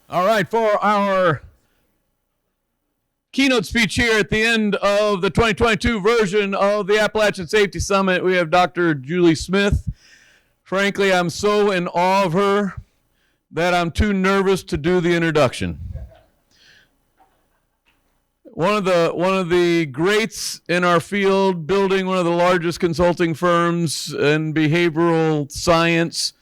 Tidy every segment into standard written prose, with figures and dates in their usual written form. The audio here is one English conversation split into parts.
All right, for our keynote speech here at the end of the 2022 version of the Appalachian Safety Summit, we have Dr. Julie Smith. Frankly, I'm so in awe of her that I'm too nervous to do the introduction. One of the greats in our field, building one of the largest consulting firms in behavioral science,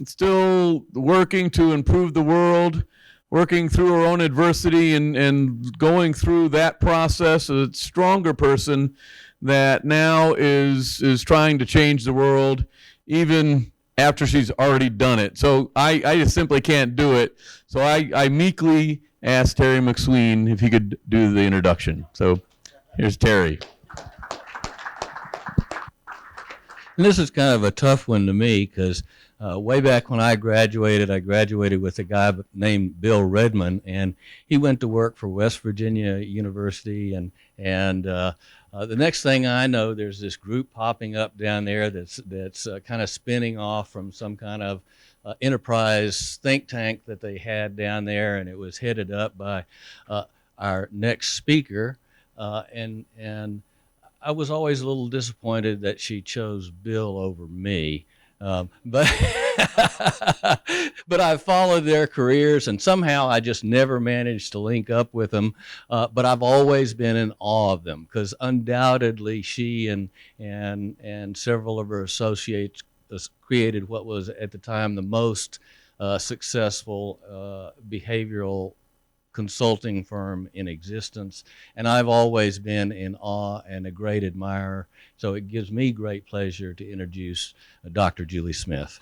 still working to improve the world, working through her own adversity and going through that process, a stronger person that now is trying to change the world even after she's already done it. So I just simply can't do it. So I meekly asked Terry McSween if he could do the introduction. So here's Terry. And this is kind of a tough one to me because way back when I graduated with a guy named Bill Redmond, and he went to work for West Virginia University. And the next thing I know, there's this group popping up down there that's kind of spinning off from some kind of enterprise think tank that they had down there, and it was headed up by our next speaker, and I was always a little disappointed that she chose Bill over me, but I followed their careers, and somehow I just never managed to link up with them. But I've always been in awe of them because undoubtedly she and several of her associates created what was at the time the most successful behavioral consulting firm in existence, and I've always been in awe and a great admirer. So it gives me great pleasure to introduce Dr. Julie Smith.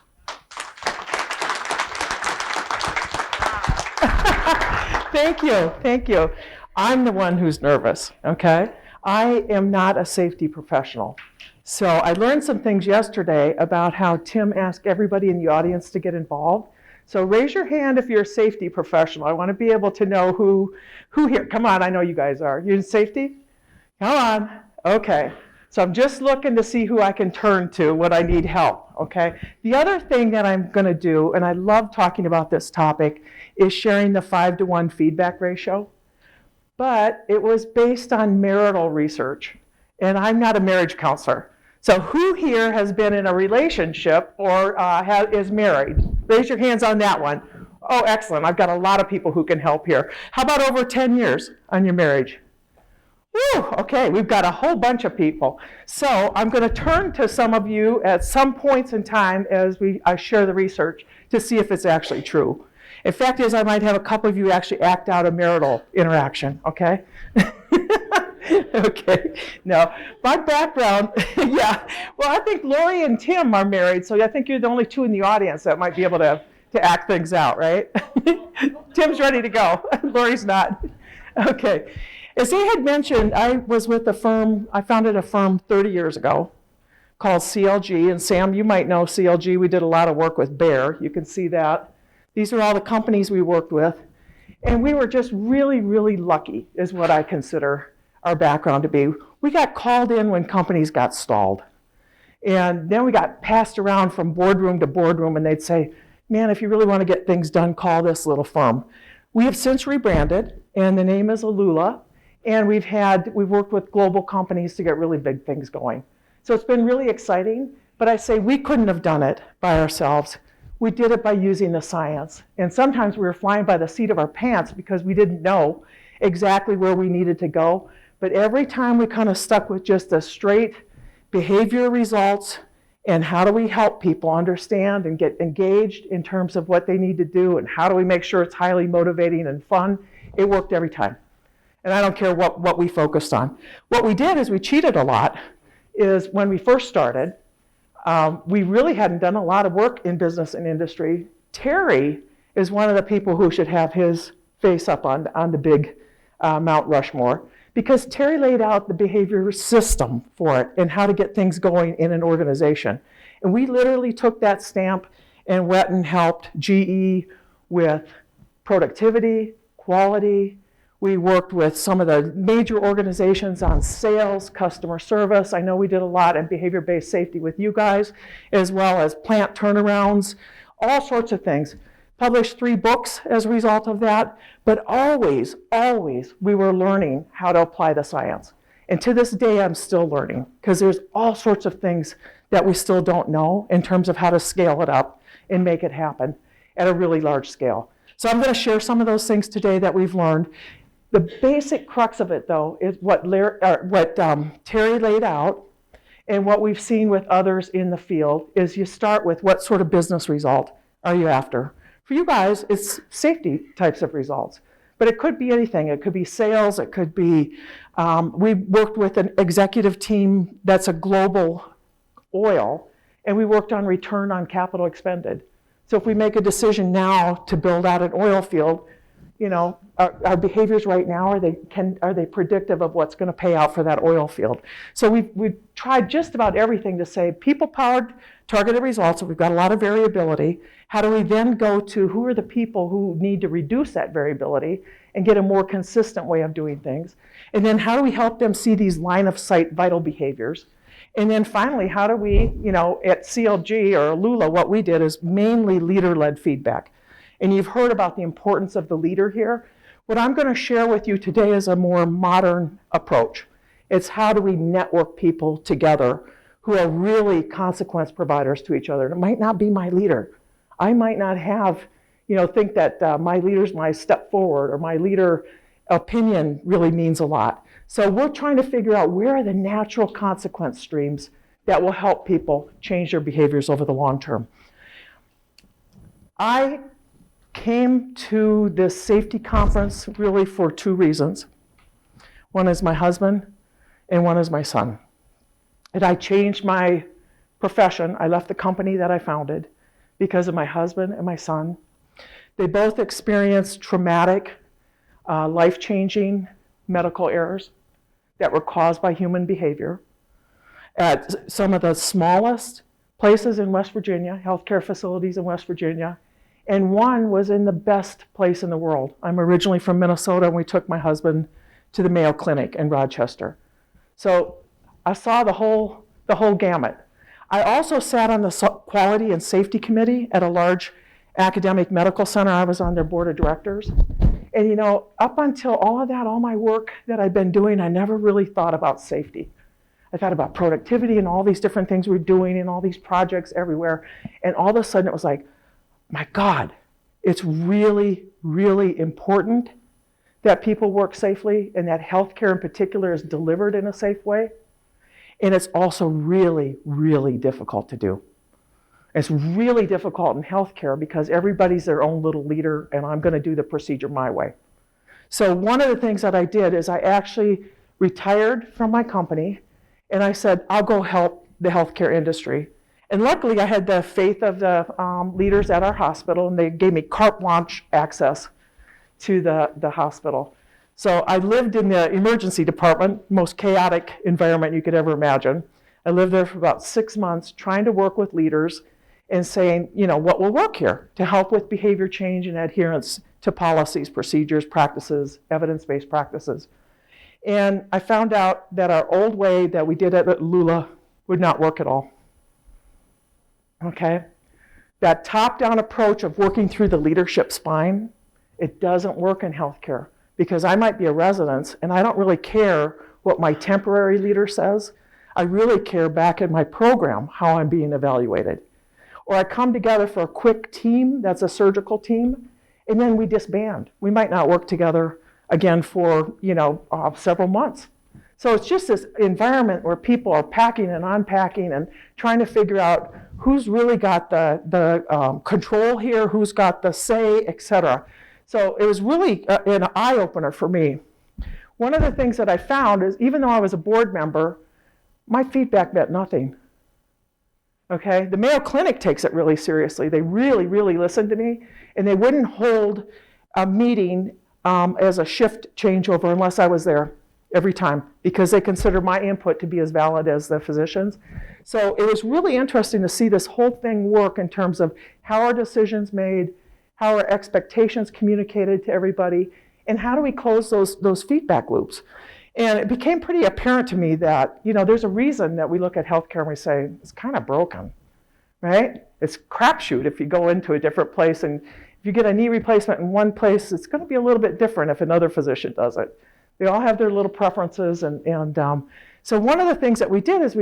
Thank you. I'm the one who's nervous, okay? I am not a safety professional. So I learned some things yesterday about how Tim asked everybody in the audience to get involved. So raise your hand if you're a safety professional. I want to be able to know who here. Come on, I know you guys are. You're in safety? Come on. Okay. So I'm just looking to see who I can turn to when I need help, okay? The other thing that I'm going to do, and I love talking about this topic, is sharing the 5-to-1 feedback ratio. But it was based on marital research, and I'm not a marriage counselor. So who here has been in a relationship or is married? Raise your hands on that one. Oh, excellent. I've got a lot of people who can help here. How about over 10 years on your marriage? Whew, okay, we've got a whole bunch of people. So I'm going to turn to some of you at some points in time as I share the research to see if it's actually true. In fact, is I might have a couple of you actually act out a marital interaction, okay? Okay, no, my background, yeah. Well, I think Lori and Tim are married, so I think you're the only two in the audience that might be able to act things out, right? Tim's ready to go. Lori's not. Okay. As he had mentioned, I was with a firm, I founded a firm 30 years ago called CLG, and Sam, you might know CLG. We did a lot of work with Bayer. You can see that. These are all the companies we worked with, and we were just really, really lucky, is what I consider our background to be. We got called in when companies got stalled. And then we got passed around from boardroom to boardroom, and they'd say, man, if you really want to get things done, call this little firm. We have since rebranded, and the name is Alula, and we've worked with global companies to get really big things going. So it's been really exciting, but I say we couldn't have done it by ourselves. We did it by using the science. And sometimes we were flying by the seat of our pants because we didn't know exactly where we needed to go. But every time we kind of stuck with just the straight behavior results and how do we help people understand and get engaged in terms of what they need to do and how do we make sure it's highly motivating and fun, it worked every time. And I don't care what we focused on. What we did is we cheated a lot. Is when we first started, we really hadn't done a lot of work in business and industry. Terry is one of the people who should have his face up on the big Mount Rushmore, because Terry laid out the behavior system for it and how to get things going in an organization. And we literally took that stamp and went and helped GE with productivity, quality. We worked with some of the major organizations on sales, customer service. I know we did a lot in behavior-based safety with you guys, as well as plant turnarounds, all sorts of things. published 3 books as a result of that, but always, always we were learning how to apply the science. And to this day, I'm still learning, because there's all sorts of things that we still don't know in terms of how to scale it up and make it happen at a really large scale. So I'm going to share some of those things today that we've learned. The basic crux of it, though, is what Terry laid out, and what we've seen with others in the field is you start with what sort of business result are you after. For you guys, it's safety types of results, but it could be anything. It could be sales, it could be, we worked with an executive team that's a global oil, and we worked on return on capital expended. So if we make a decision now to build out an oil field, you know, our behaviors right now, are they predictive of what's going to pay out for that oil field? So we've tried just about everything to say people-powered targeted results. So we've got a lot of variability. How do we then go to who are the people who need to reduce that variability and get a more consistent way of doing things? And then how do we help them see these line of sight vital behaviors? And then finally, how do we, you know, at CLG or Lula, what we did is mainly leader-led feedback. And you've heard about the importance of the leader here. What I'm going to share with you today is a more modern approach. It's how do we network people together who are really consequence providers to each other. It might not be my leader. I might not have, you know, think that my leader's my step forward or my leader opinion really means a lot. So we're trying to figure out where are the natural consequence streams that will help people change their behaviors over the long term. I came to this safety conference really for 2 reasons. One is my husband and one is my son. And I changed my profession. I left the company that I founded because of my husband and my son. They both experienced traumatic, life-changing medical errors that were caused by human behavior at some of the smallest places in West Virginia, healthcare facilities in West Virginia, and one was in the best place in the world. I'm originally from Minnesota, and we took my husband to the Mayo Clinic in Rochester. So I saw the whole gamut. I also sat on the quality and safety committee at a large academic medical center. I was on their board of directors. And you know, up until all of that, all my work that I've been doing, I never really thought about safety. I thought about productivity and all these different things we're doing and all these projects everywhere. And all of a sudden it was like, my God, it's really, really important that people work safely and that healthcare in particular is delivered in a safe way. And it's also really, really difficult to do. It's really difficult in healthcare because everybody's their own little leader, and I'm going to do the procedure my way. So one of the things that I did is I actually retired from my company, and I said, I'll go help the healthcare industry. And luckily, I had the faith of the leaders at our hospital, and they gave me carte blanche access to the hospital. So I lived in the emergency department, most chaotic environment you could ever imagine. I lived there for about 6 months trying to work with leaders and saying, you know, what will work here to help with behavior change and adherence to policies, procedures, practices, evidence-based practices. And I found out that our old way that we did it at Lula would not work at all. Okay? That top-down approach of working through the leadership spine, it doesn't work in healthcare because I might be a resident and I don't really care what my temporary leader says. I really care back in my program how I'm being evaluated. Or I come together for a quick team that's a surgical team, and then we disband. We might not work together again for, you know, several months. So it's just this environment where people are packing and unpacking and trying to figure out who's really got the control here, who's got the say, etc. So it was really an eye-opener for me. One of the things that I found is even though I was a board member, my feedback meant nothing. Okay, the Mayo Clinic takes it really seriously. They really, really listened to me, and they wouldn't hold a meeting as a shift changeover unless I was there every time because they consider my input to be as valid as the physicians. So it was really interesting to see this whole thing work in terms of how are decisions made, how are expectations communicated to everybody, and how do we close those feedback loops. And it became pretty apparent to me that, you know, there's a reason that we look at healthcare and we say, it's kind of broken, right? It's crapshoot if you go into a different place and If you get a knee replacement in one place, it's going to be a little bit different if another physician does it. They all have their little preferences, so one of the things that we did is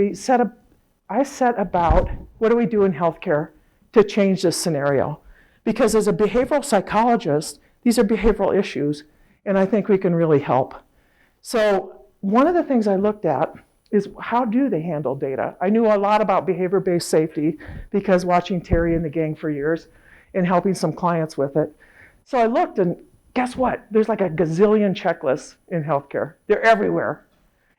I set about what do we do in healthcare to change this scenario, because as a behavioral psychologist, these are behavioral issues, and I think we can really help. So one of the things I looked at is how do they handle data? I knew a lot about behavior-based safety because watching Terry and the gang for years and helping some clients with it. So I looked, and guess what? There's like a gazillion checklists in healthcare. They're everywhere.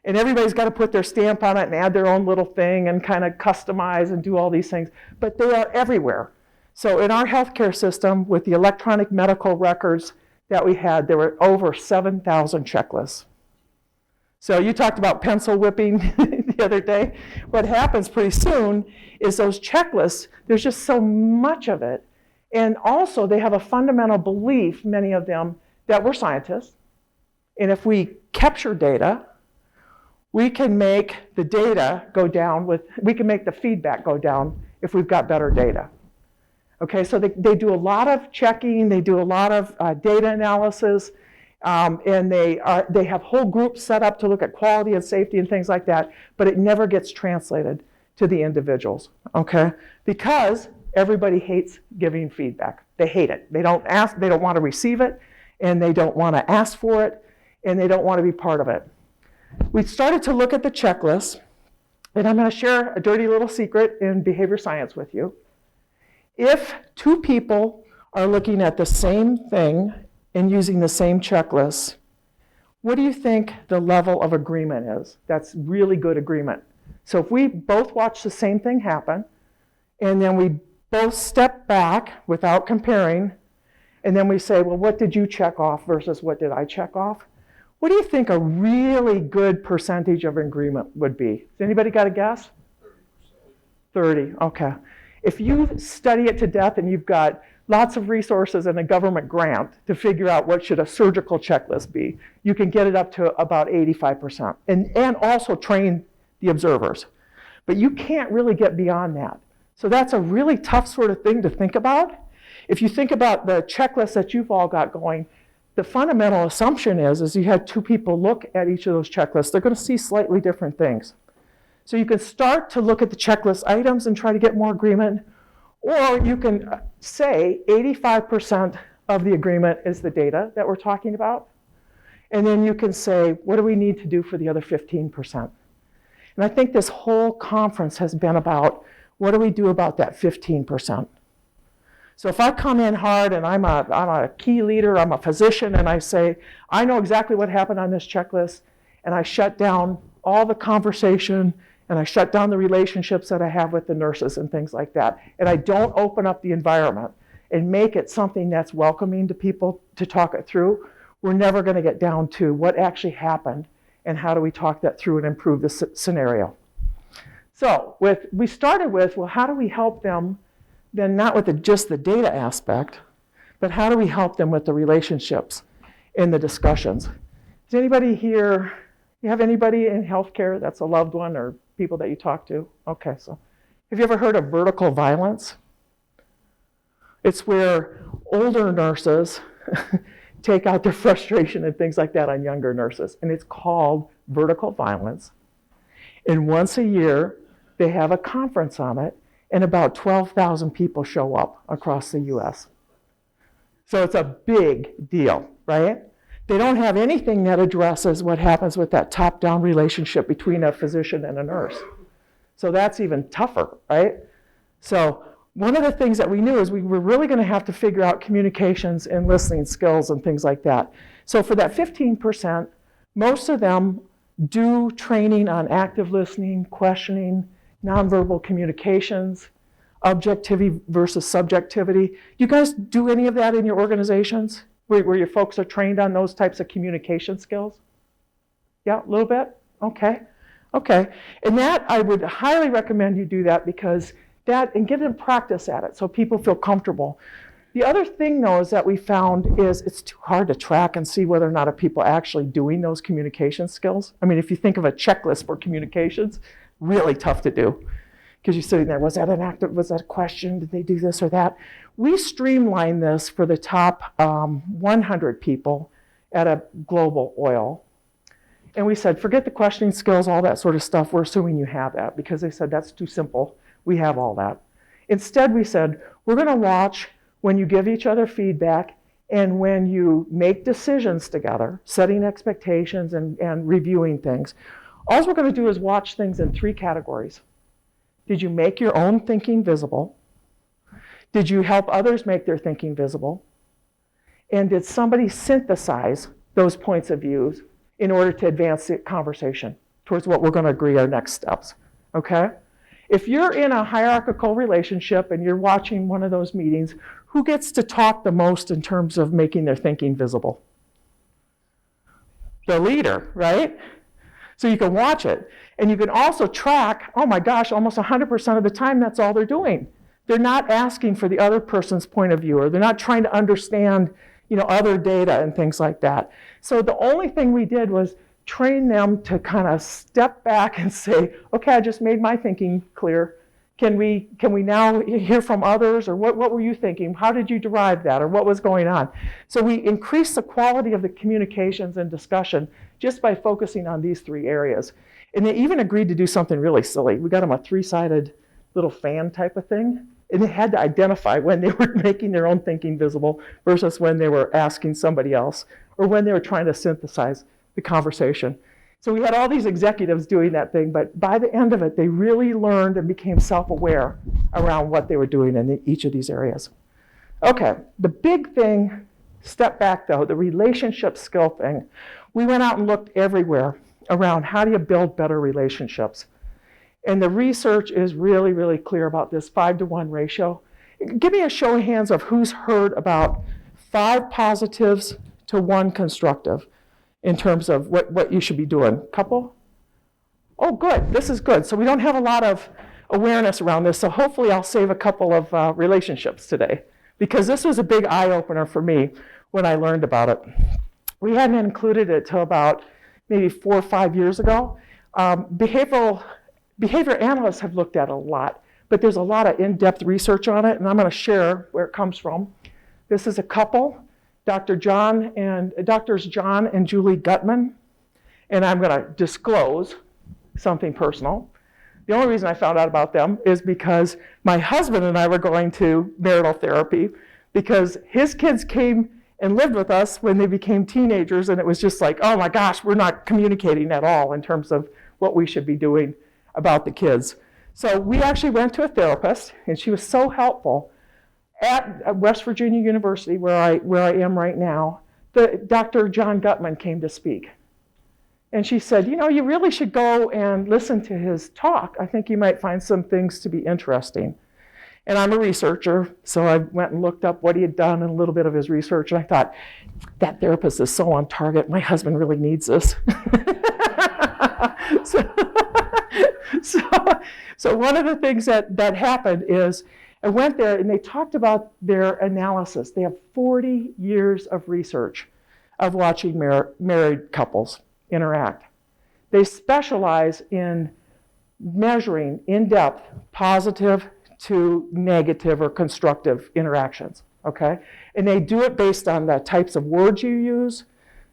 And everybody's got to put their stamp on it and add their own little thing and kind of customize and do all these things. But they are everywhere. So in our healthcare system, with the electronic medical records that we had, there were over 7,000 checklists. So you talked about pencil whipping the other day. What happens pretty soon is those checklists, there's just so much of it. And also they have a fundamental belief, many of them, that we're scientists. And if we capture data, we can make the data go down we can make the feedback go down if we've got better data. Okay, so they do a lot of checking, they do a lot of data analysis, and they have whole groups set up to look at quality and safety and things like that, but it never gets translated to the individuals, okay? Because everybody hates giving feedback. They hate it. They don't want to receive it, and they don't want to ask for it, and they don't want to be part of it. We started to look at the checklist, and I'm going to share a dirty little secret in behavior science with you. If two people are looking at the same thing and using the same checklist, what do you think the level of agreement is? That's really good agreement. So if we both watch the same thing happen, and then we both step back without comparing, and then we say, well, what did you check off versus what did I check off? What do you think a really good percentage of agreement would be? Has anybody got a guess? 30%. 30, okay. If you study it to death and you've got lots of resources and a government grant to figure out what should a surgical checklist be, you can get it up to about 85%. And also train the observers. But you can't really get beyond that. So that's a really tough sort of thing to think about. If you think about the checklist that you've all got going, the fundamental assumption is you had two people look at each of those checklists. They're going to see slightly different things. So you can start to look at the checklist items and try to get more agreement, or you can say 85% of the agreement is the data that we're talking about, and then you can say, what do we need to do for the other 15%? And I think this whole conference has been about, what do we do about that 15%? So if I come in hard and I'm a key leader, I'm a physician, and I say, I know exactly what happened on this checklist, and I shut down all the conversation, and I shut down the relationships that I have with the nurses and things like that, and I don't open up the environment and make it something that's welcoming to people to talk it through, we're never going to get down to what actually happened and how do we talk that through and improve the scenario. So we started with, well, how do we help them then, not with just the data aspect, but how do we help them with the relationships in the discussions? Does anybody here, you have anybody in healthcare that's a loved one or people that you talk to? Okay, so have you ever heard of vertical violence? It's where older nurses take out their frustration and things like that on younger nurses, and it's called vertical violence. And once a year, they have a conference on it, and about 12,000 people show up across the US. So it's a big deal, right? They don't have anything that addresses what happens with that top-down relationship between a physician and a nurse. So that's even tougher, right? So one of the things that we knew is we were really going to have to figure out communications and listening skills and things like that. So for that 15%, most of them do training on active listening, questioning, nonverbal communications, objectivity versus subjectivity. You guys do any of that in your organizations where your folks are trained on those types of communication skills? Yeah, a little bit? Okay. And that, I would highly recommend you do that because that, and give them practice at it so people feel comfortable. The other thing, though, is that we found is it's too hard to track and see whether or not are people actually doing those communication skills. I mean, if you think of a checklist for communications, really tough to do. because you're sitting there, was that a question? Did they do this or that? We streamlined this for the top 100 people at a global oil. And we said, forget the questioning skills, all that sort of stuff. We're assuming you have that, because they said, that's too simple. We have all that. Instead, we said, we're going to watch when you give each other feedback and when you make decisions together, setting expectations and reviewing things. All we're going to do is watch things in 3 categories. Did you make your own thinking visible? Did you help others make their thinking visible? And did somebody synthesize those points of views in order to advance the conversation towards what we're going to agree our next steps? Okay? If you're in a hierarchical relationship and you're watching one of those meetings, who gets to talk the most in terms of making their thinking visible? The leader, right? So you can watch it. And you can also track, oh my gosh, almost 100% of the time that's all they're doing. They're not asking for the other person's point of view, or they're not trying to understand, other data and things like that. So the only thing we did was train them to kind of step back and say, okay, I just made my thinking clear. Can we now hear from others? Or what were you thinking? How did you derive that? Or what was going on? So we increased the quality of the communications and discussion just by focusing on these 3 areas. And they even agreed to do something really silly. We got them a 3-sided little fan type of thing. And they had to identify when they were making their own thinking visible versus when they were asking somebody else, or when they were trying to synthesize the conversation. So we had all these executives doing that thing, but by the end of it, they really learned and became self-aware around what they were doing in each of these areas. Okay, the big thing, step back though, the relationship skill thing. We went out and looked everywhere around how do you build better relationships. And the research is really, really clear about this 5-to-1 ratio. Give me a show of hands of who's heard about 5 positives to 1 constructive in terms of what you should be doing. Couple? Oh, good. This is good. So we don't have a lot of awareness around this. So hopefully I'll save a couple of relationships today, because this was a big eye-opener for me when I learned about it. We hadn't included it till about maybe 4 or 5 years ago. Behavior analysts have looked at it a lot, but there's a lot of in-depth research on it, and I'm going to share where it comes from. This is a couple, Doctors John and Julie Gutman, and I'm going to disclose something personal. The only reason I found out about them is because my husband and I were going to marital therapy, because his kids came and lived with us when they became teenagers, and it was just like, oh my gosh, we're not communicating at all in terms of what we should be doing about the kids. So we actually went to a therapist, and she was so helpful. At West Virginia University, where I am right now, Dr. John Gutman came to speak. And she said, you really should go and listen to his talk. I think you might find some things to be interesting. And I'm a researcher, so I went and looked up what he had done and a little bit of his research, and I thought, that therapist is so on target. My husband really needs this. So one of the things that happened is I went there and they talked about their analysis. They have 40 years of research of watching married couples interact. They specialize in measuring in-depth positive to negative or constructive interactions, okay? And they do it based on the types of words you use,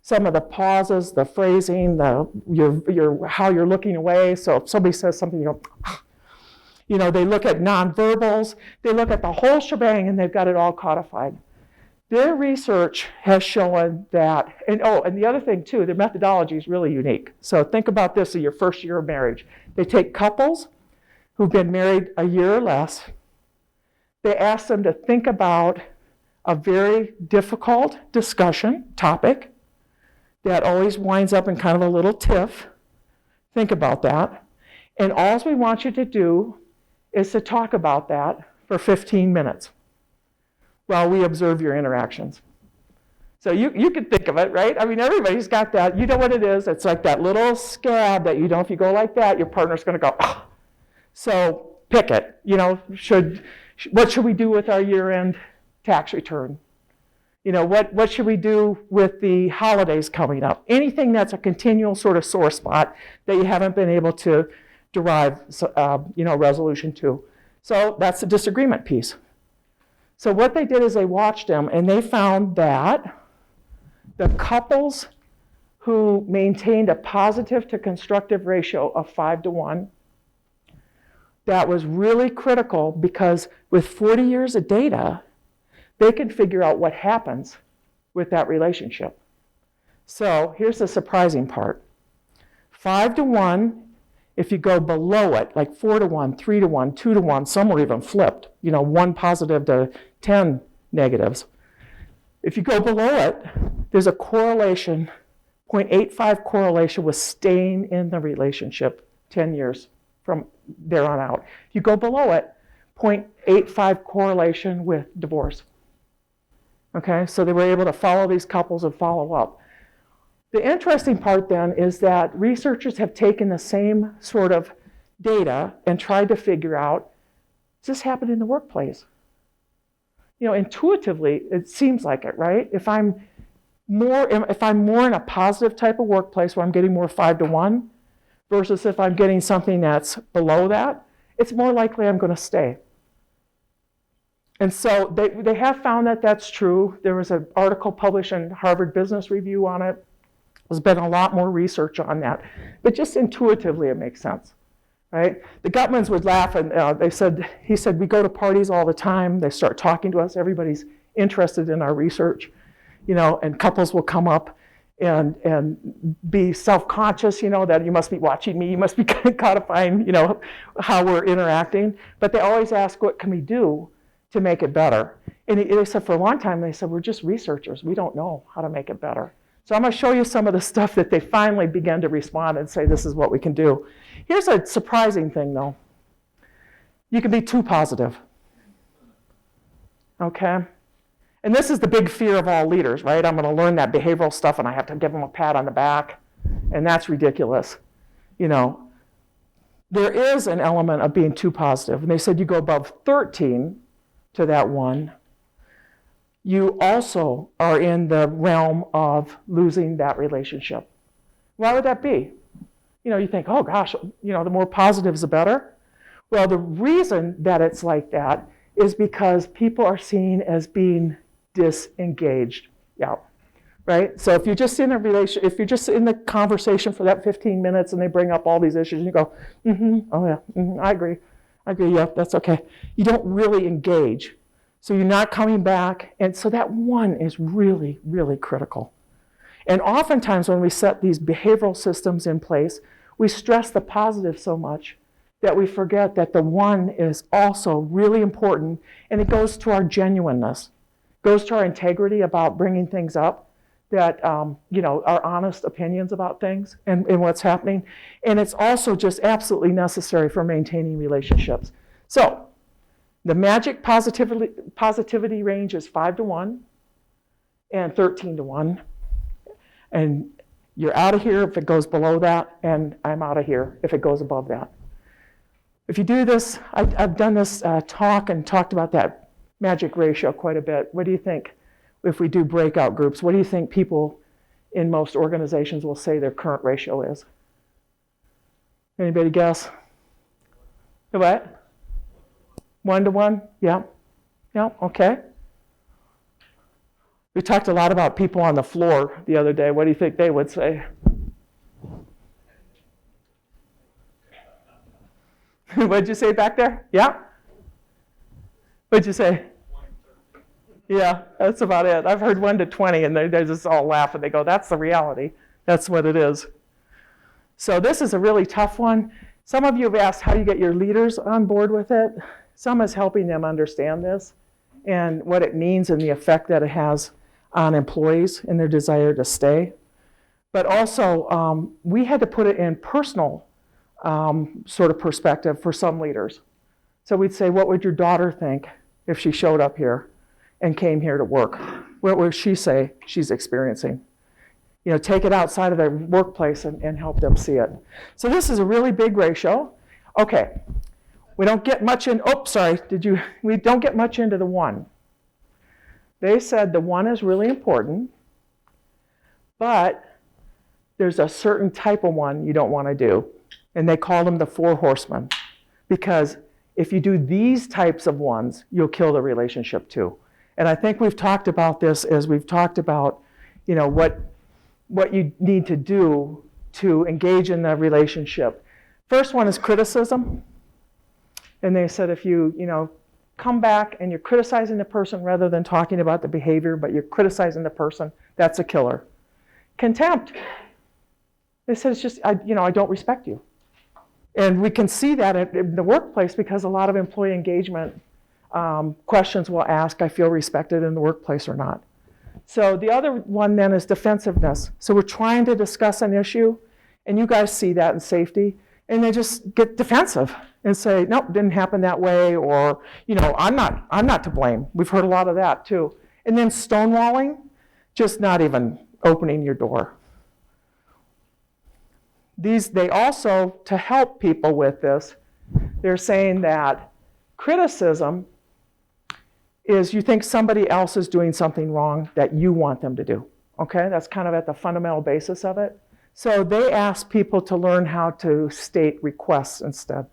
some of the pauses, the phrasing, how you're looking away. So if somebody says something, they look at nonverbals, they look at the whole shebang, and they've got it all codified. Their research has shown that, and the other thing too, their methodology is really unique. So think about this in your first year of marriage. They take couples who've been married a year or less. They ask them to think about a very difficult discussion topic that always winds up in kind of a little tiff. Think about that. And all we want you to do is to talk about that for 15 minutes while we observe your interactions. So you can think of it, right? I mean, everybody's got that. You know what it is. It's like that little scab that if you go like that, your partner's going to go, ah. So pick it. What should we do with our year-end tax return? What should we do with the holidays coming up? Anything that's a continual sort of sore spot that you haven't been able to derive resolution to. So that's the disagreement piece. So what they did is they watched them, and they found that the couples who maintained a positive to constructive ratio of 5-to-1, that was really critical because with 40 years of data, they can figure out what happens with that relationship. So here's the surprising part. 5-to-1, if you go below it, like 4-to-1, 3-to-1, 2-to-1, some were even flipped, 1 positive to 10 negatives. If you go below it, there's a correlation, 0.85 correlation with staying in the relationship 10 years from there on out. If you go below it, 0.85 correlation with divorce. Okay, so they were able to follow these couples and follow up. The interesting part then is that researchers have taken the same sort of data and tried to figure out, does this happen in the workplace? Intuitively, it seems like it, right? If I'm more in a positive type of workplace where I'm getting more 5-to-1 versus if I'm getting something that's below that, it's more likely I'm going to stay. And so they have found that that's true. There was an article published in Harvard Business Review on it. There's been a lot more research on that. But just intuitively, it makes sense, right? The Gutmans would laugh, and he said, we go to parties all the time. They start talking to us. Everybody's interested in our research, and couples will come up and be self-conscious, that you must be watching me. You must be codifying, how we're interacting. But they always ask, what can we do to make it better? And they said for a long time, they said, we're just researchers. We don't know how to make it better. So I'm going to show you some of the stuff that they finally began to respond and say, this is what we can do. Here's a surprising thing, though. You can be too positive. Okay? And this is the big fear of all leaders, right? I'm going to learn that behavioral stuff, and I have to give them a pat on the back. And that's ridiculous. There is an element of being too positive. And they said you go above 13 to that 1, you also are in the realm of losing that relationship. Why would that be? You think, oh gosh, the more positives, the better. Well, the reason that it's like that is because people are seen as being disengaged. Yeah, right? So if you're just in a relation, if you're just in the conversation for that 15 minutes and they bring up all these issues and you go, oh yeah, I agree, yeah, that's okay. You don't really engage. So you're not coming back. And so that 1 is really, really critical. And oftentimes when we set these behavioral systems in place, we stress the positive so much that we forget that the 1 is also really important, and it goes to our genuineness, goes to our integrity about bringing things up, that, our honest opinions about things and what's happening. And it's also just absolutely necessary for maintaining relationships. So the magic positivity range is 5-to-1 and 13-to-1. And you're out of here if it goes below that, and I'm out of here if it goes above that. If you do this, I've done this talk and talked about that magic ratio quite a bit. What do you think if we do breakout groups? What do you think people in most organizations will say their current ratio is? Anybody guess? What? 1-to-1? Yeah. Yeah, okay. We talked a lot about people on the floor the other day. What do you think they would say? What'd you say back there? Yeah? What'd you say? Yeah, that's about it. I've heard 1 to 20, and they just all laugh and they go, that's the reality. That's what it is. So this is a really tough one. Some of you have asked how you get your leaders on board with it. Some is helping them understand this and what it means and the effect that it has on employees and their desire to stay. But also, we had to put it in personal sort of perspective for some leaders. So we'd say, what would your daughter think if she showed up here and came here to work? What would she say she's experiencing? Take it outside of their workplace and help them see it. So this is a really big ratio. Okay, we don't get much in, we don't get much into the 1. They said the 1 is really important, but there's a certain type of 1 you don't want to do. And they call them the 4 horsemen, because if you do these types of ones, you'll kill the relationship too. And I think we've talked about this as we've talked about, what you need to do to engage in the relationship. First one is criticism. And they said if you come back and you're criticizing the person rather than talking about the behavior, but you're criticizing the person, that's a killer. Contempt. They said it's just, I don't respect you. And we can see that in the workplace because a lot of employee engagement questions will ask, I feel respected in the workplace or not. So the other one then is defensiveness. So we're trying to discuss an issue, and you guys see that in safety, and they just get defensive and say, nope, didn't happen that way, or, I'm not to blame. We've heard a lot of that too. And then stonewalling, just not even opening your door. They also, to help people with this, they're saying that criticism is you think somebody else is doing something wrong that you want them to do. Okay, that's kind of at the fundamental basis of it. So they ask people to learn how to state requests instead.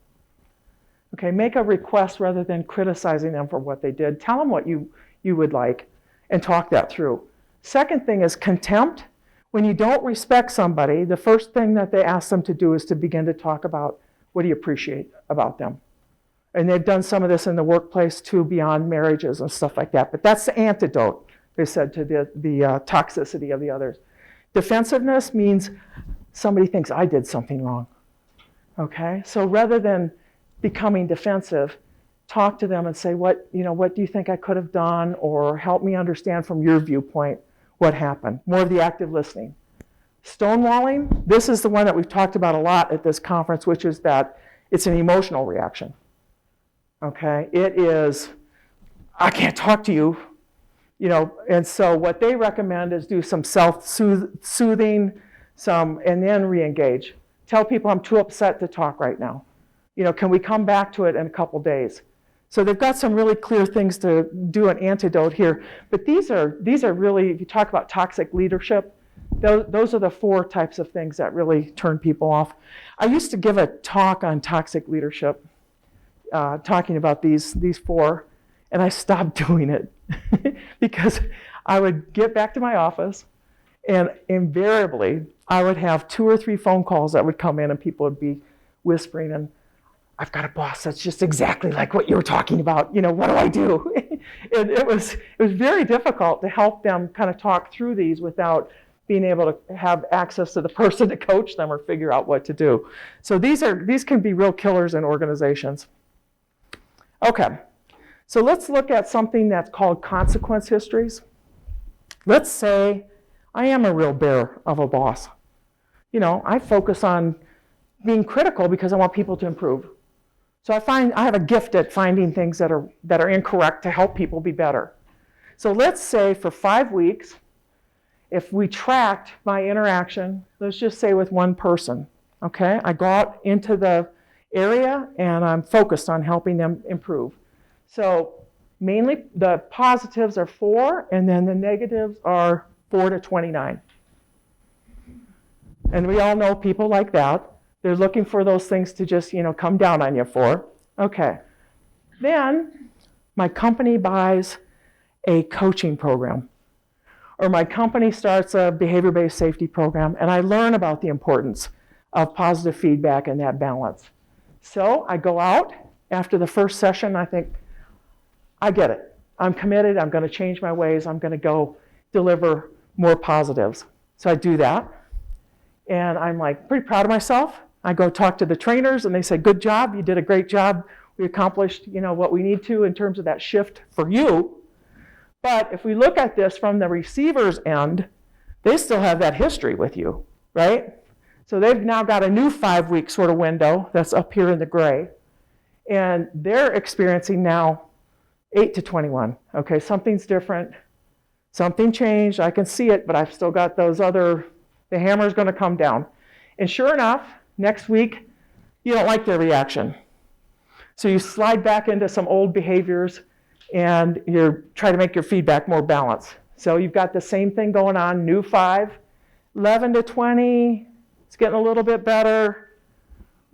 Okay, make a request rather than criticizing them for what they did. Tell them what you would like and talk that through. Second thing is contempt. When you don't respect somebody, the first thing that they ask them to do is to begin to talk about what do you appreciate about them. And they've done some of this in the workplace too, beyond marriages and stuff like that. But that's the antidote, they said, to the toxicity of the others. Defensiveness means somebody thinks I did something wrong. Okay? So rather than becoming defensive, talk to them and say, what do you think I could have done? Or help me understand from your viewpoint what happened. More of the active listening. Stonewalling, this is the one that we've talked about a lot at this conference, which is that it's an emotional reaction. Okay? It is, I can't talk to you. And so what they recommend is do some self-soothing, and then re-engage. Tell people I'm too upset to talk right now. Can we come back to it in a couple days? So they've got some really clear things to do an antidote here. But these are really, if you talk about toxic leadership, those are the 4 types of things that really turn people off. I used to give a talk on toxic leadership, talking about these 4, and I stopped doing it because I would get back to my office, and invariably I would have 2 or 3 phone calls that would come in, and people would be whispering, and I've got a boss that's just exactly like what you were talking about. What do I do? And it was very difficult to help them kind of talk through these without being able to have access to the person to coach them or figure out what to do. So these can be real killers in organizations. Okay, so let's look at something that's called consequence histories. Let's say I am a real bear of a boss. I focus on being critical because I want people to improve. So I have a gift at finding things that are incorrect to help people be better. So let's say for 5 weeks, if we tracked my interaction, let's just say with one person, okay? I go out into the area and I'm focused on helping them improve. So mainly the positives are 4, and then the negatives are 4 to 29. And we all know people like that. They're looking for those things to just, come down on you for. Okay. Then my company buys a coaching program, or my company starts a behavior-based safety program, and I learn about the importance of positive feedback and that balance. So I go out after the first session. I think, I get it. I'm committed. I'm going to change my ways. I'm going to go deliver more positives. So I do that, and I'm pretty proud of myself. I go talk to the trainers, and they say, good job, you did a great job. We accomplished, what we need to in terms of that shift for you. But if we look at this from the receiver's end, they still have that history with you, right? So they've now got a new 5-week sort of window that's up here in the gray. And they're experiencing now 8 to 21. Okay, something's different. Something changed. I can see it, but I've still got the hammer's going to come down. And sure enough, next week, you don't like their reaction. So you slide back into some old behaviors, and you try to make your feedback more balanced. So you've got the same thing going on, new 5, 11 to 20, it's getting a little bit better.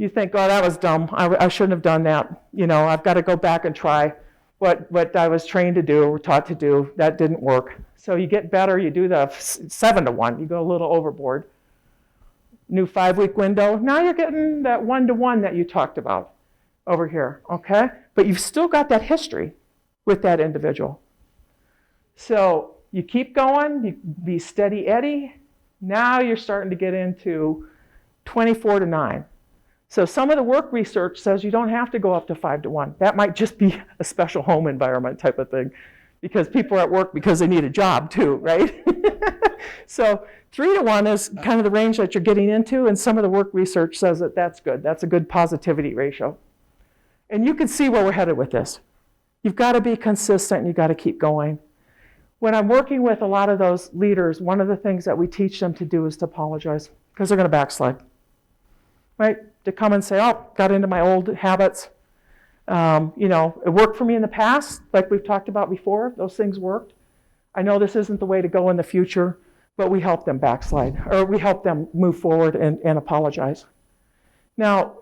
you think, oh, that was dumb. I shouldn't have done that. You know, I've got to go back and try what I was trained to do or taught to do. That didn't work. So you get better. You do the 7-to-1. You go a little overboard. New 5-week window. Now you're getting that 1-to-1 that you talked about over here, okay? But you've still got that history with that individual. So you keep going, you be steady Eddie. Now you're starting to get into 24-to-9. So some of the work research says you don't have to go up to 5-to-1. That might just be a special home environment type of thing, because people are at work because they need a job too, right? So 3-to-1 is kind of the range that you're getting into, and some of the work research says that that's good. That's a good positivity ratio. And you can see where we're headed with this. You've got to be consistent, and you've got to keep going. When I'm working with a lot of those leaders, one of the things that we teach them to do is to apologize, because they're going to backslide, right? To come and say, oh, got into my old habits. You know, it worked for me in the past, like we've talked about before. Those things worked. I know this isn't the way to go in the future, but we help them backslide, or we help them move forward and apologize. Now,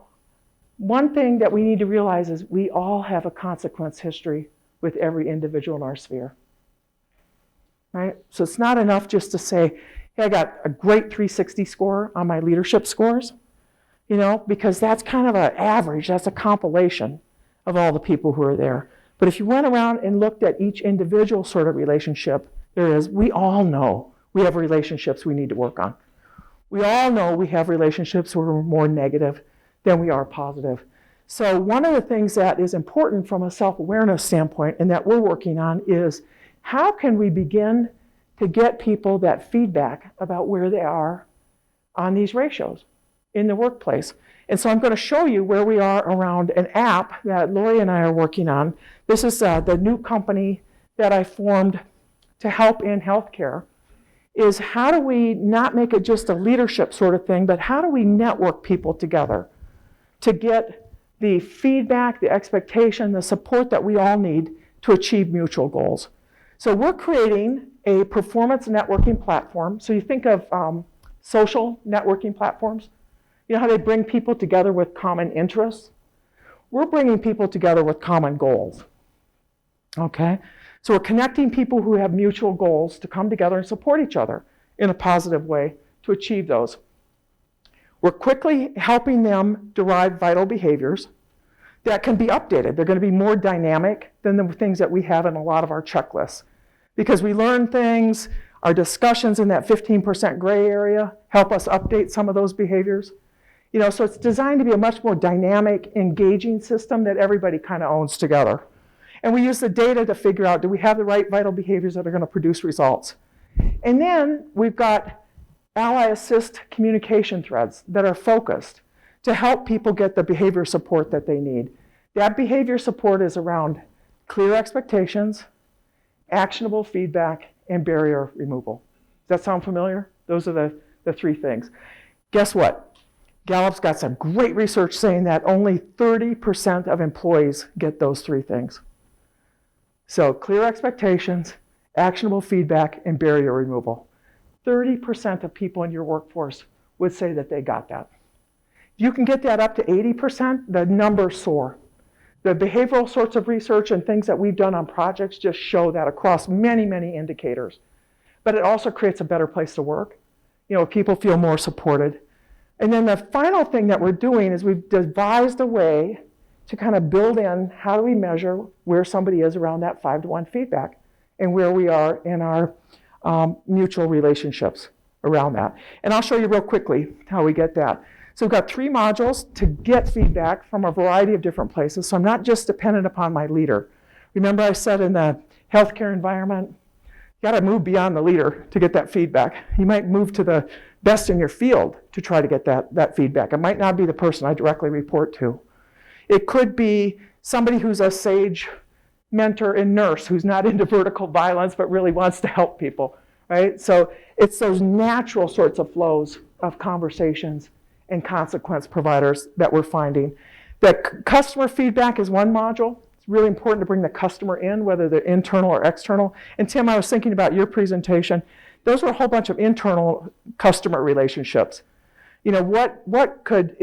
one thing that we need to realize is we all have a consequence history with every individual in our sphere. Right? So it's not enough just to say, hey, I got a great 360 score on my leadership scores, you know, because that's kind of an average, that's a compilation of all the people who are there. But if you went around and looked at each individual sort of relationship there is, we all know we have relationships we need to work on. We all know we have relationships who are more negative than we are positive. So one of the things that is important from a self-awareness standpoint and that we're working on is, how can we begin to get people that feedback about where they are on these ratios in the workplace? And so I'm going to show you where we are around an app that Lori and I are working on. This is the new company that I formed to help in healthcare. Is how do we not make it just a leadership sort of thing, but how do we network people together to get the feedback, the expectation, the support that we all need to achieve mutual goals? So we're creating a performance networking platform. So you think of social networking platforms. You know how they bring people together with common interests? We're bringing people together with common goals. Okay? So we're connecting people who have mutual goals to come together and support each other in a positive way to achieve those. We're quickly helping them derive vital behaviors that can be updated. They're going to be more dynamic than the things that we have in a lot of our checklists. Because we learn things, our discussions in that 15% gray area help us update some of those behaviors. You know, so it's designed to be a much more dynamic, engaging system that everybody kind of owns together. And we use the data to figure out, do we have the right vital behaviors that are going to produce results? And then we've got ally assist communication threads that are focused to help people get the behavior support that they need. That behavior support is around clear expectations, actionable feedback, and barrier removal. Does that sound familiar? Those are the three things. Guess what? Gallup's got some great research saying that only 30% of employees get those three things. So clear expectations, actionable feedback, and barrier removal. 30% of people in your workforce would say that they got that. If you can get that up to 80%, the numbers soar. The behavioral sorts of research and things that we've done on projects just show that across many, many indicators. But it also creates a better place to work. You know, people feel more supported. And then the final thing that we're doing is we've devised a way to kind of build in how do we measure where somebody is around that 5-to-1 feedback and where we are in our mutual relationships around that. And I'll show you real quickly how we get that. So we've got 3 modules to get feedback from a variety of different places. So I'm not just dependent upon my leader. Remember I said in the healthcare environment, you got to move beyond the leader to get that feedback. You might move to the best in your field to try to get that feedback. It might not be the person I directly report to. It could be somebody who's a sage mentor and nurse who's not into vertical violence but really wants to help people, right? So it's those natural sorts of flows of conversations and consequence providers that we're finding. The customer feedback is one module. It's really important to bring the customer in, whether they're internal or external. And Tim, I was thinking about your presentation. Those were a whole bunch of internal customer relationships. You know, what could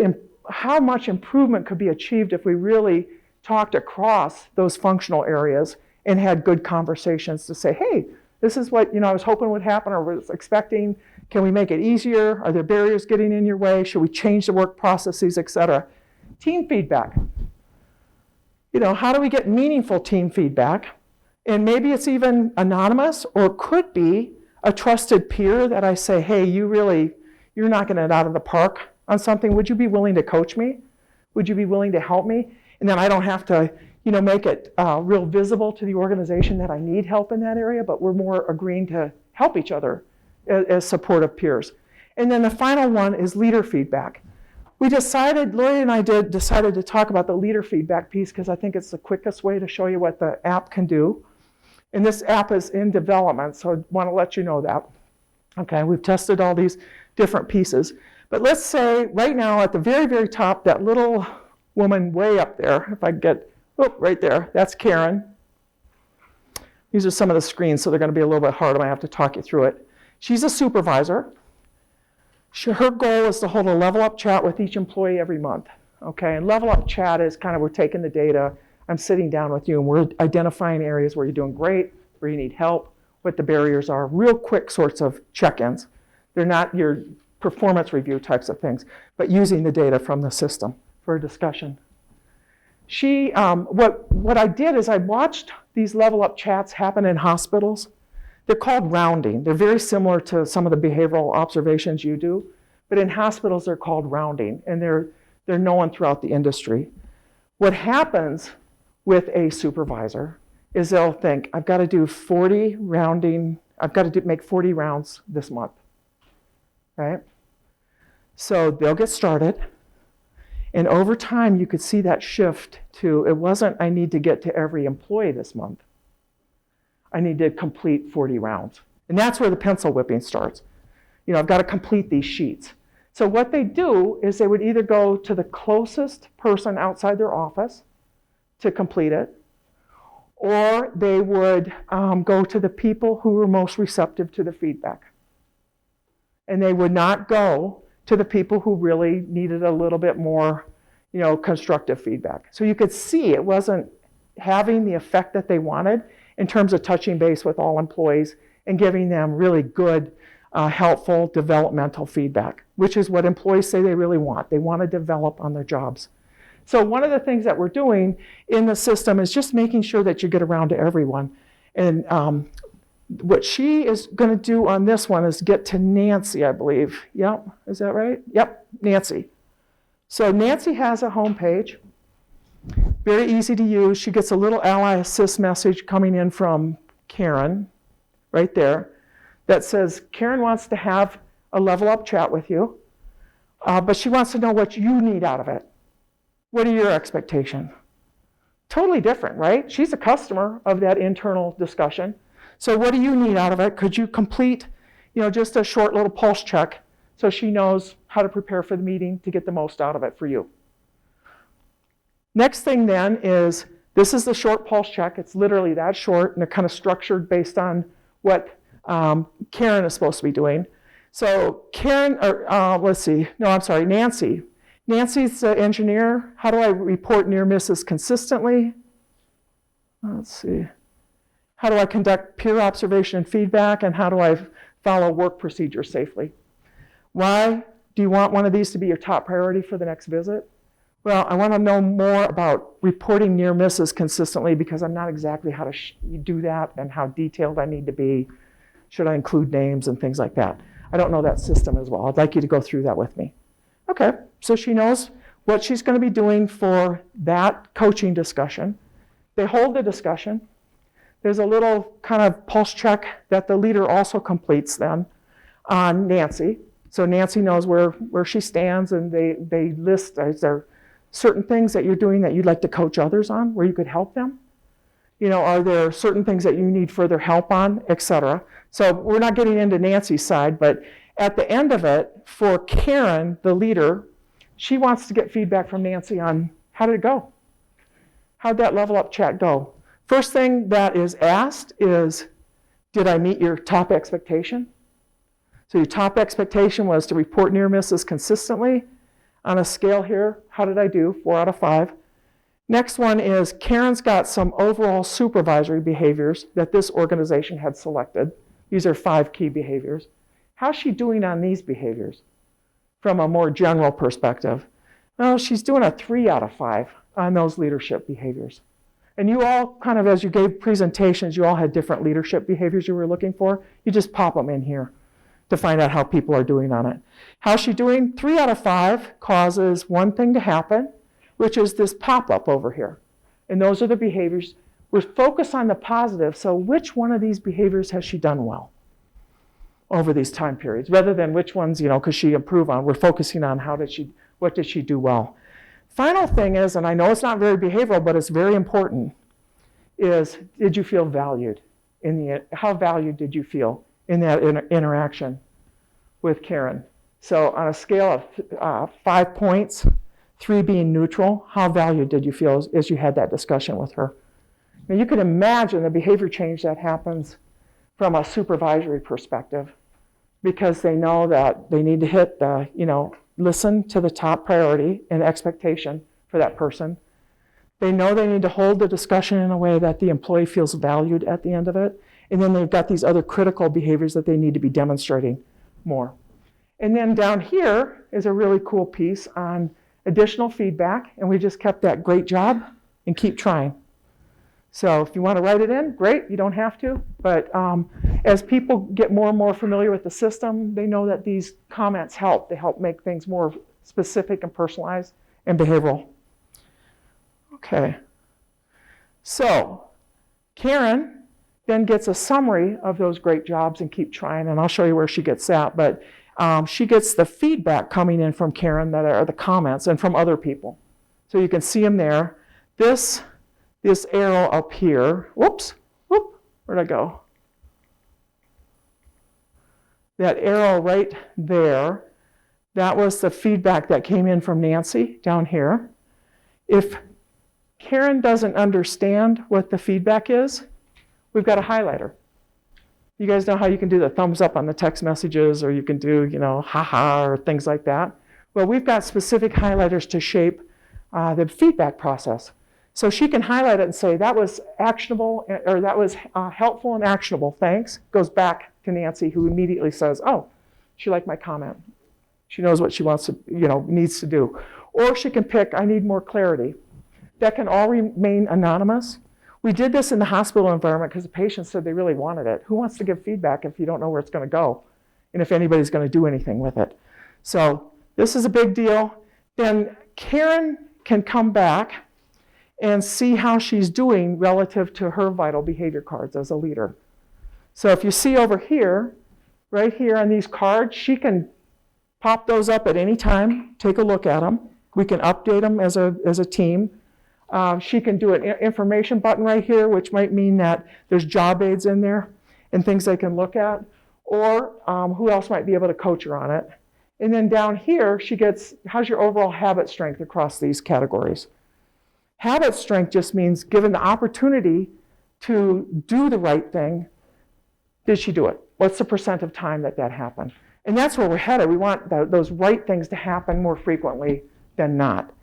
how much improvement could be achieved if we really talked across those functional areas and had good conversations to say, hey, this is what I was hoping would happen or was expecting. Can we make it easier? Are there barriers getting in your way? Should we change the work processes, et cetera? Team feedback. How do we get meaningful team feedback? And maybe it's even anonymous, or it could be a trusted peer that I say, hey, you're knocking it out of the park on something. Would you be willing to coach me? Would you be willing to help me? And then I don't have to, make it real visible to the organization that I need help in that area, but we're more agreeing to help each other as supportive peers. And then the final one is leader feedback. Lori and I decided to talk about the leader feedback piece because I think it's the quickest way to show you what the app can do. And this app is in development, so I want to let you know that. Okay, we've tested all these different pieces. But let's say right now at the very, very top, that little woman way up there, if I get, right there, that's Karen. These are some of the screens, so they're going to be a little bit hard. I'm going to have to talk you through it. She's a supervisor. Her goal is to hold a level up chat with each employee every month. Okay, and level up chat is kind of we're taking the data, I'm sitting down with you, and we're identifying areas where you're doing great, where you need help, what the barriers are, real quick sorts of check-ins. They're not your performance review types of things, but using the data from the system for a discussion. What I did is I watched these level up chats happen in hospitals. They're called rounding. They're very similar to some of the behavioral observations you do, but in hospitals they're called rounding, and they're known throughout the industry. What happens with a supervisor is they'll think, I've got to do 40 rounding, I've got to make 40 rounds this month, right? So they'll get started, and over time you could see that shift to, it wasn't I need to get to every employee this month. I need to complete 40 rounds. And that's where the pencil whipping starts. I've got to complete these sheets. So what they do is they would either go to the closest person outside their office to complete it, or they would go to the people who were most receptive to the feedback. And they would not go to the people who really needed a little bit more, constructive feedback. So you could see it wasn't having the effect that they wanted in terms of touching base with all employees and giving them really good, helpful developmental feedback, which is what employees say they really want. They want to develop on their jobs. So one of the things that we're doing in the system is just making sure that you get around to everyone. And what she is going to do on this one is get to Nancy, I believe. Yep, is that right? Yep, Nancy. So Nancy has a homepage. Very easy to use. She gets a little Ally Assist message coming in from Karen, right there, that says Karen wants to have a level up chat with you, but she wants to know what you need out of it. What are your expectations? Totally different, right? She's a customer of that internal discussion. So what do you need out of it? Could you complete, just a short little pulse check so she knows how to prepare for the meeting to get the most out of it for you? Next thing then is, this is the short pulse check. It's literally that short, and they're kind of structured based on what Karen is supposed to be doing. So Nancy. Nancy's the engineer. How do I report near misses consistently? Let's see. How do I conduct peer observation and feedback, and how do I follow work procedures safely? Why do you want one of these to be your top priority for the next visit? Well, I want to know more about reporting near misses consistently because I'm not exactly how to do that and how detailed I need to be. Should I include names and things like that? I don't know that system as well. I'd like you to go through that with me. Okay, so she knows what she's going to be doing for that coaching discussion. They hold the discussion. There's a little kind of pulse check that the leader also completes then on Nancy. So Nancy knows where she stands, and they list, is there certain things that you're doing that you'd like to coach others on, where you could help them? Are there certain things that you need further help on, et cetera? So we're not getting into Nancy's side, but at the end of it, for Karen, the leader, she wants to get feedback from Nancy on how did it go? How'd that level up chat go? First thing that is asked is, did I meet your top expectation? So your top expectation was to report near misses consistently. On a scale here, how did I do? 4 out of 5. Next one is Karen's got some overall supervisory behaviors that this organization had selected. These are 5 key behaviors. How's she doing on these behaviors from a more general perspective? Well, she's doing a 3 out of 5 on those leadership behaviors. And you all kind of, as you gave presentations, you all had different leadership behaviors you were looking for. You just pop them in here to find out how people are doing on it. How's she doing? 3 out of 5 causes one thing to happen, which is this pop-up over here. And those are the behaviors. We're focused on the positive, so which one of these behaviors has she done well over these time periods, rather than which ones, could she improve on? We're focusing on what did she do well. Final thing is, and I know it's not very behavioral, but it's very important, is did you feel valued? How valued did you feel in that interaction with Karen? So on a scale of 5 points, 3 being neutral, how valued did you feel as you had that discussion with her? Now you can imagine the behavior change that happens from a supervisory perspective, because they know that they need to hit listen to the top priority and expectation for that person. They know they need to hold the discussion in a way that the employee feels valued at the end of it. And then they've got these other critical behaviors that they need to be demonstrating more. And then down here is a really cool piece on additional feedback, and we just kept that great job and keep trying. So if you want to write it in, great, you don't have to. But as people get more and more familiar with the system, they know that these comments help. They help make things more specific and personalized and behavioral. Okay. So Karen then gets a summary of those great jobs and keep trying, and I'll show you where she gets that. But she gets the feedback coming in from Karen that are the comments and from other people. So you can see them there. This arrow up here, where'd I go? That arrow right there, that was the feedback that came in from Nancy down here. If Karen doesn't understand what the feedback is, we've got a highlighter. You guys know how you can do the thumbs up on the text messages, or you can do, haha, or things like that. Well, we've got specific highlighters to shape the feedback process. So she can highlight it and say, that was actionable, or that was helpful and actionable, thanks. Goes back to Nancy, who immediately says, oh, she liked my comment. She knows what she wants to, needs to do. Or she can pick, I need more clarity. That can all remain anonymous. We did this in the hospital environment because the patients said they really wanted it. Who wants to give feedback if you don't know where it's going to go and if anybody's going to do anything with it? So this is a big deal. Then Karen can come back and see how she's doing relative to her vital behavior cards as a leader. So if you see over here, right here on these cards, she can pop those up at any time, take a look at them. We can update them as a team. She can do an information button right here, which might mean that there's job aids in there and things they can look at, or who else might be able to coach her on it. And then down here, she gets, how's your overall habit strength across these categories? Habit strength just means given the opportunity to do the right thing, did she do it? What's the percent of time that happened? And that's where we're headed. We want those right things to happen more frequently than not.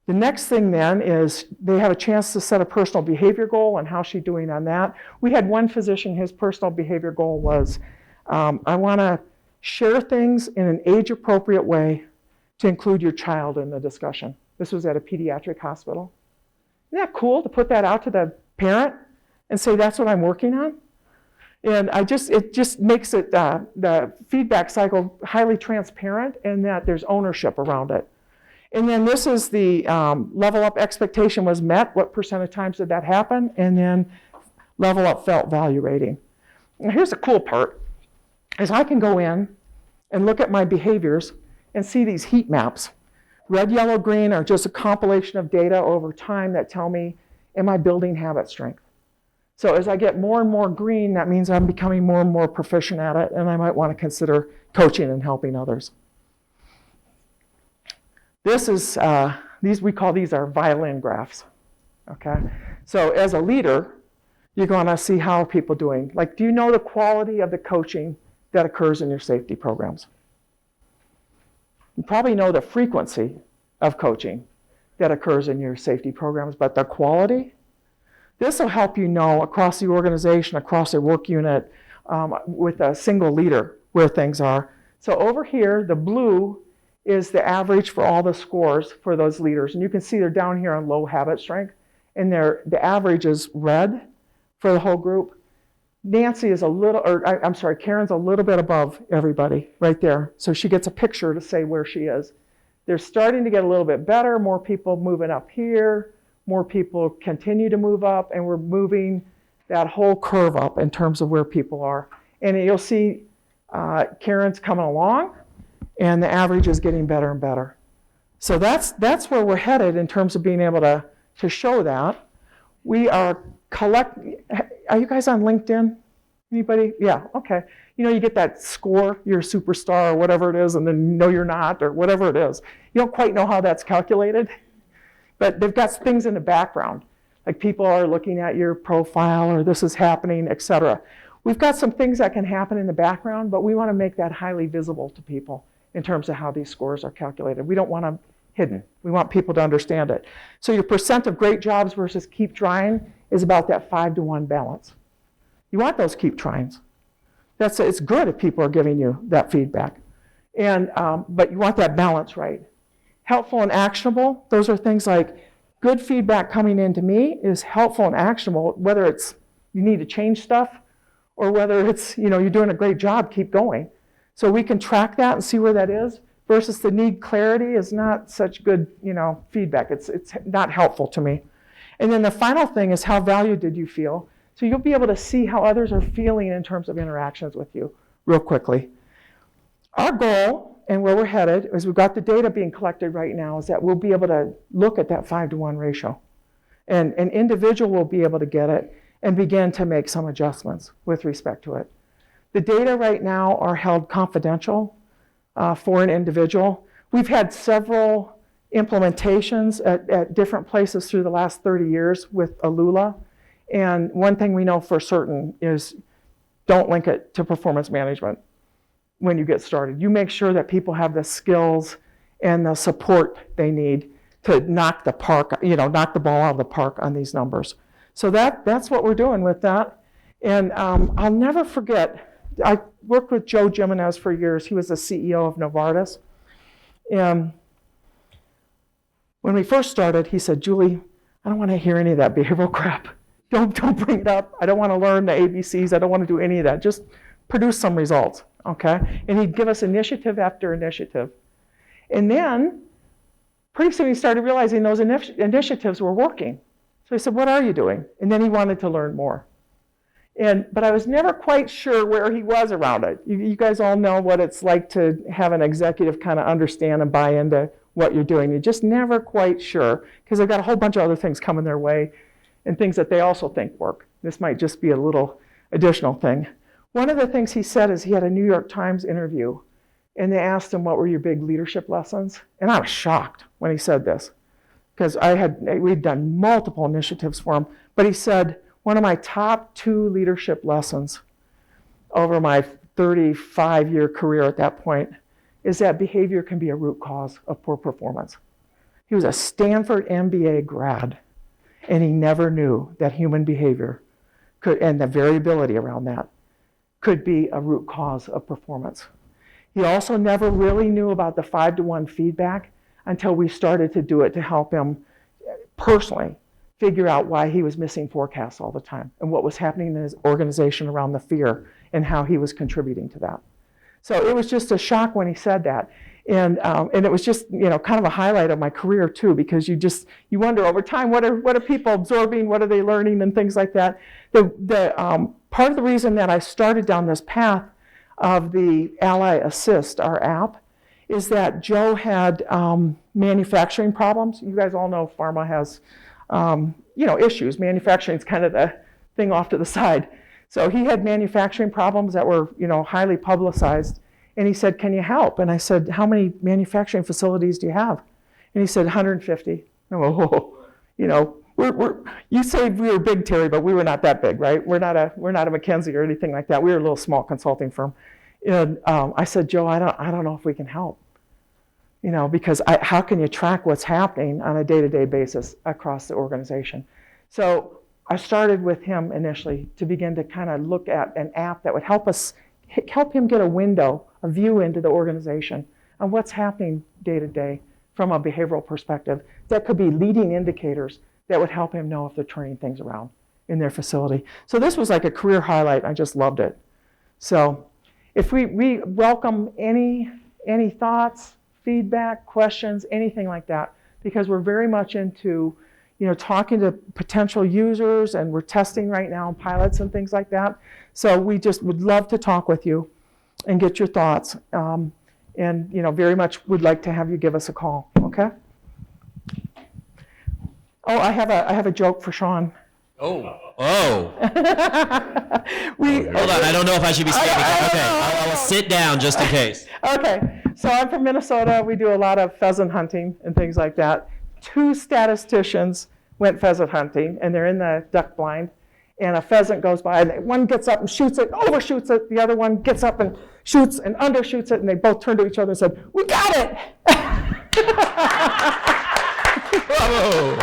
The next thing then is they have a chance to set a personal behavior goal and how's she doing on that. We had one physician, his personal behavior goal was, I want to share things in an age-appropriate way to include your child in the discussion. This was at a pediatric hospital. Isn't that cool to put that out to the parent and say, that's what I'm working on? And it just makes it the feedback cycle highly transparent and that there's ownership around it. And then this is the level up expectation was met. What percent of times did that happen? And then level up felt value rating. Now here's the cool part, is I can go in and look at my behaviors and see these heat maps. Red, yellow, green are just a compilation of data over time that tell me, am I building habit strength? So as I get more and more green, that means I'm becoming more and more proficient at it, and I might want to consider coaching and helping others. This is, we call these our violin graphs, okay? So as a leader, you're going to see how are people doing. Like, do you know the quality of the coaching that occurs in your safety programs? You probably know the frequency of coaching that occurs in your safety programs, but the quality, this will help you know across the organization, across a work unit, with a single leader where things are. So over here, the blue is the average for all the scores for those leaders. And you can see they're down here on low habit strength, and the average is red for the whole group. Nancy is Karen's a little bit above everybody right there. So she gets a picture to say where she is. They're starting to get a little bit better, more people moving up here, more people continue to move up, and we're moving that whole curve up in terms of where people are. And you'll see Karen's coming along, and the average is getting better and better. So that's where we're headed in terms of being able to show that. We are are you guys on LinkedIn? Anybody? Yeah, okay. You know, you get that score, you're a superstar or whatever it is, and then no, you're not, or whatever it is. You don't quite know how that's calculated, but they've got things in the background. Like people are looking at your profile, or this is happening, etc. We've got some things that can happen in the background, but we want to make that highly visible to people in terms of how these scores are calculated. We don't want them hidden. We want people to understand it. So your percent of great jobs versus keep trying is about that 5-to-1 balance. You want those keep tryings. It's good if people are giving you that feedback. But you want that balance right. Helpful and actionable, those are things like good feedback coming into me is helpful and actionable, whether it's you need to change stuff or whether it's, you're doing a great job, keep going. So we can track that and see where that is versus the need clarity is not such good, feedback. It's not helpful to me. And then the final thing is how valued did you feel? So you'll be able to see how others are feeling in terms of interactions with you real quickly. Our goal and where we're headed is we've got the data being collected right now is that we'll be able to look at that 5-to-1 ratio. And an individual will be able to get it and begin to make some adjustments with respect to it. The data right now are held confidential for an individual. We've had several implementations at different places through the last 30 years with Alula. And one thing we know for certain is don't link it to performance management when you get started. You make sure that people have the skills and the support they need to knock the ball out of the park on these numbers. So that's what we're doing with that. And I'll never forget, I worked with Joe Jimenez for years. He was the CEO of Novartis. And when we first started, he said, Julie, I don't want to hear any of that behavioral crap. Don't bring it up. I don't want to learn the ABCs. I don't want to do any of that. Just produce some results, okay? And he'd give us initiative after initiative. And then, pretty soon he started realizing those initiatives were working. So he said, what are you doing? And then he wanted to learn more. But I was never quite sure where he was around it. You guys all know what it's like to have an executive kind of understand and buy into what you're doing. You're just never quite sure because they've got a whole bunch of other things coming their way and things that they also think work. This might just be a little additional thing. One of the things he said is he had a New York Times interview and they asked him, what were your big leadership lessons? And I was shocked when he said this because we'd done multiple initiatives for him, but he said, one of my top 2 leadership lessons over my 35-year career at that point is that behavior can be a root cause of poor performance. He was a Stanford MBA grad, and he never knew that human behavior and the variability around that could be a root cause of performance. He also never really knew about the 5-to-1 feedback until we started to do it to help him personally figure out why he was missing forecasts all the time and what was happening in his organization around the fear and how he was contributing to that. So it was just a shock when he said that. And it was just, kind of a highlight of my career too, because you wonder over time, what are people absorbing? What are they learning and things like that? Part of the reason that I started down this path of the Ally Assist, our app, is that Joe had manufacturing problems. You guys all know pharma has issues. Manufacturing is kind of the thing off to the side. So he had manufacturing problems that were, highly publicized. And he said, can you help? And I said, how many manufacturing facilities do you have? And he said, 150. Oh, you say we were big, Terry, but we were not that big, right? We're not a McKinsey or anything like that. We were a little small consulting firm. And I said, Joe, I don't know if we can help. because how can you track what's happening on a day-to-day basis across the organization? So I started with him initially to begin to kind of look at an app that would help him get a view into the organization on what's happening day to day from a behavioral perspective. That could be leading indicators that would help him know if they're turning things around in their facility. So this was like a career highlight. I just loved it. So if we welcome any thoughts, feedback, questions, anything like that, because we're very much into talking to potential users, and we're testing right now pilots and things like that. So we just would love to talk with you and get your thoughts. And very much would like to have you give us a call. Okay. Oh, I have a joke for Sean. Oh. Hold Hold on. I don't know if I should be standing. Okay. I will sit down just in case. Okay. So I'm from Minnesota. We do a lot of pheasant hunting and things like that. 2 statisticians went pheasant hunting, and they're in the duck blind. And a pheasant goes by, and one gets up and shoots it, overshoots it. The other one gets up and shoots and undershoots it, and they both turned to each other and said, "We got it!" Bravo.